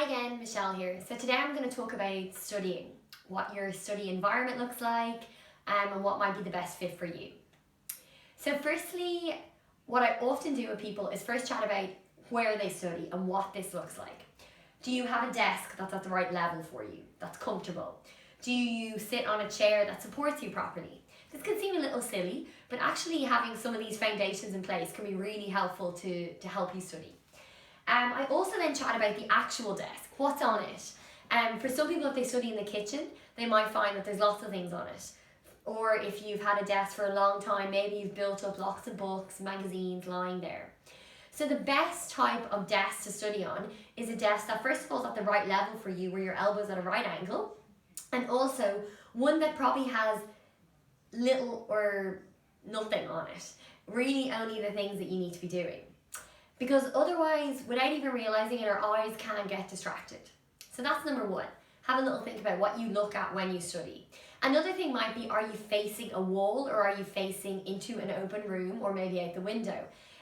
again, Michelle here. So today I'm going to talk about studying, what your study environment looks like, and what might be the best fit for you. So firstly, what I often do with people is first chat about where they study and what this looks like. Do you have a desk that's at the right level for you, that's comfortable? Do you sit on a chair that supports you properly? This can seem a little silly, but actually having some of these foundations in place can be really helpful to help you study. I also then chat about the actual desk, what's on it. For some people, if they study in the kitchen, they might find that there's lots of things on it. Or if you've had a desk for a long time, maybe you've built up lots of books, magazines lying there. So the best type of desk to study on is a desk that first of all is at the right level for you, where your elbow's at a right angle, and also one that probably has little or nothing on it. Really only the things that you need to be doing. Because otherwise, without even realising it, our eyes can get distracted. So that's number one. Have a little think about what you look at when you study. Another thing might be, are you facing a wall or are you facing into an open room or maybe out the window?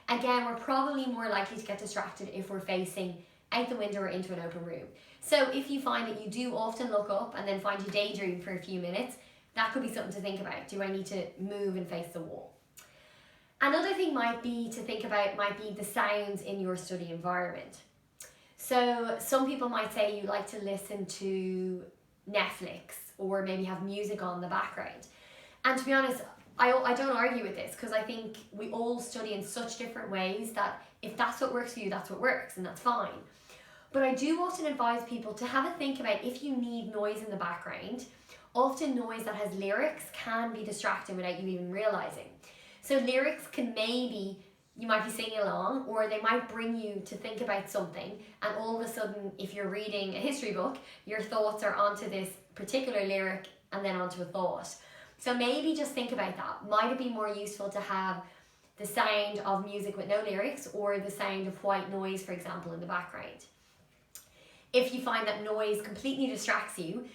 Again, we're probably more likely to get distracted if we're facing out the window or into an open room. So if you find that you do often look up and then find you daydream for a few minutes, that could be something to think about. Do I need to move and face the wall? Another thing might be to think about might be the sounds in your study environment. So some people might say you like to listen to Netflix or maybe have music on in the background. And to be honest, I don't argue with this, because I think we all study in such different ways that if that's what works for you, that's what works, and that's fine. But I do often advise people to have a think about if you need noise in the background. Often noise that has lyrics can be distracting without you even realising. So lyrics can maybe, you might be singing along, or they might bring you to think about something, and all of a sudden, if you're reading a history book, your thoughts are onto this particular lyric and then onto a thought. So maybe just think about that. Might it be more useful to have the sound of music with no lyrics or the sound of white noise, for example, in the background? If you find that noise completely distracts you,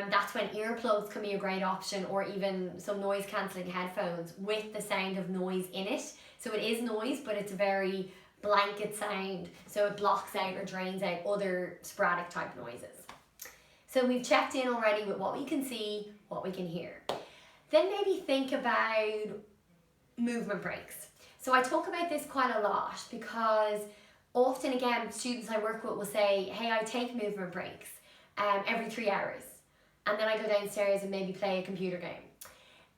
that's when earplugs can be a great option, or even some noise cancelling headphones with the sound of noise in it. So it is noise, but it's a very blanket sound, so it blocks out or drains out other sporadic type noises. So we've checked in already with what we can see, what we can hear. Then maybe think about movement breaks. So I talk about this quite a lot because often, again, students I work with will say, hey, I take movement breaks every 3 hours. And then I go downstairs and maybe play a computer game.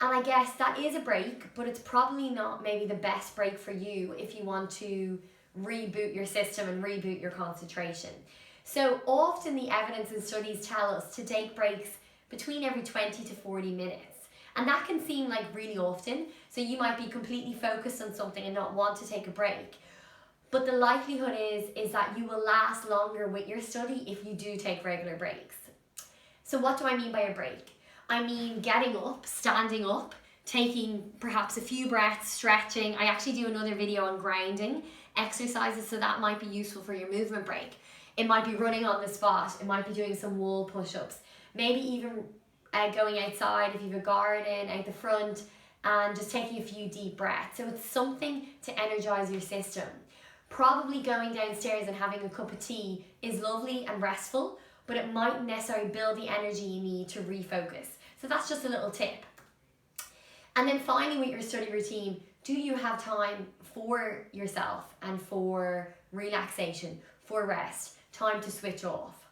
And I guess that is a break, but it's probably not maybe the best break for you if you want to reboot your system and reboot your concentration. So often the evidence and studies tell us to take breaks between every 20 to 40 minutes. And that can seem like really often. So you might be completely focused on something and not want to take a break. But the likelihood is that you will last longer with your study if you do take regular breaks. So what do I mean by a break? I mean getting up, standing up, taking perhaps a few breaths, stretching. I actually do another video on grounding exercises, so that might be useful for your movement break. It might be running on the spot. It might be doing some wall push-ups. Maybe even going outside if you have a garden out the front and just taking a few deep breaths. So it's something to energize your system. Probably going downstairs and having a cup of tea is lovely and restful, but it mightn't necessarily build the energy you need to refocus. So that's just a little tip. And then finally, with your study routine, do you have time for yourself and for relaxation, for rest, time to switch off?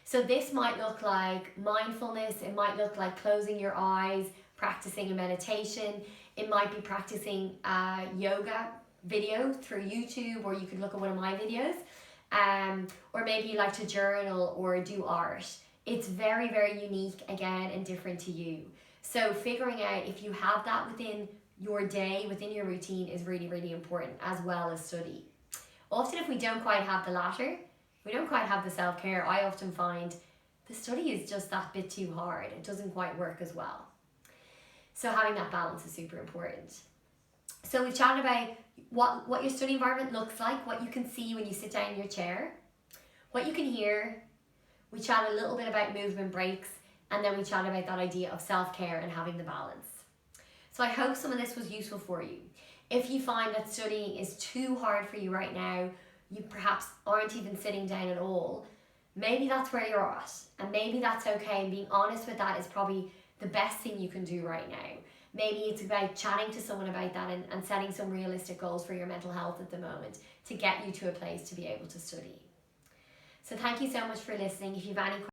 So this might look like mindfulness, it might look like closing your eyes, practicing a meditation, it might be practicing a yoga video through YouTube, or you could look at one of my videos. Or maybe you like to journal or do art. It's very, very unique again and different to you. So figuring out if you have that within your day, within your routine, is really, really important, as well as study. Often if we don't quite have the latter, we don't quite have the self-care, I often find the study is just that bit too hard. It doesn't quite work as well. So having that balance is super important. So we've chatted about what your study environment looks like, what you can see when you sit down in your chair, what you can hear. We chat a little bit about movement breaks, and then we chat about that idea of self-care and having the balance. So I hope some of this was useful for you. If you find that studying is too hard for you right now, you perhaps aren't even sitting down at all, maybe that's where you're at, and maybe that's okay, and being honest with that is probably the best thing you can do right now. Maybe it's about chatting to someone about that and setting some realistic goals for your mental health at the moment to get you to a place to be able to study. So thank you so much for listening. If you have any questions,